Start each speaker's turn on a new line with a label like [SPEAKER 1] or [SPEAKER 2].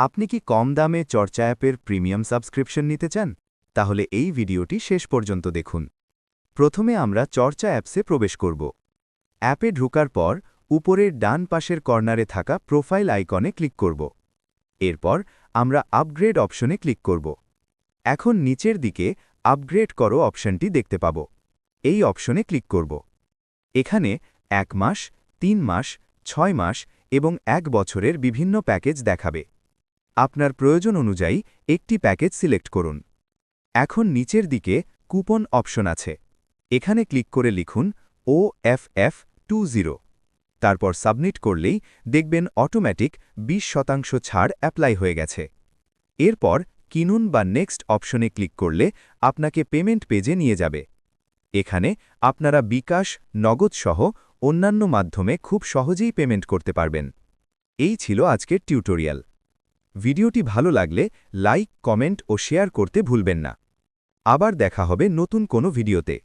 [SPEAKER 1] আপনি কি কম দামে চর্চা অ্যাপের প্রিমিয়াম সাবস্ক্রিপশন নিতে চান? তাহলে এই ভিডিওটি শেষ পর্যন্ত দেখুন। প্রথমে আমরা চর্চা অ্যাপসে প্রবেশ করব। অ্যাপে ঢোকার পর উপরের ডান পাশের কর্নারে থাকা প্রোফাইল আইকনে ক্লিক করব। এরপর আমরা আপগ্রেড অপশনে ক্লিক করব। এখন নিচের দিকে আপগ্রেড করো অপশনটি দেখতে পাব। এই অপশনে ক্লিক করব। এখানে 1 মাস, 3 মাস, 6 মাস এবং 1 বছরের বিভিন্ন প্যাকেজ দেখাবে। আপনার প্রয়োজন অনুযায়ী একটি প্যাকেজ সিলেক্ট করুন। এখন নিচের দিকে কুপন অপশন আছে। এখানে ক্লিক করে লিখুন OFF20। তারপর সাবমিট করলেই দেখবেন অটোমেটিক 20% ছাড় অ্যাপ্লাই হয়ে গেছে। এরপর কিনুন বা নেক্সট অপশনে ক্লিক করলে আপনাকে পেমেন্ট পেজে নিয়ে যাবে। এখানে আপনারা বিকাশ, নগদ সহ অন্যান্য মাধ্যমে খুব সহজেই পেমেন্ট করতে পারবেন। এই ছিল আজকের টিউটোরিয়াল। ভিডিওটি ভালো লাগলে লাইক, কমেন্ট ও শেয়ার করতে ভুলবেন না। আবার দেখা হবে নতুন কোনো ভিডিওতে।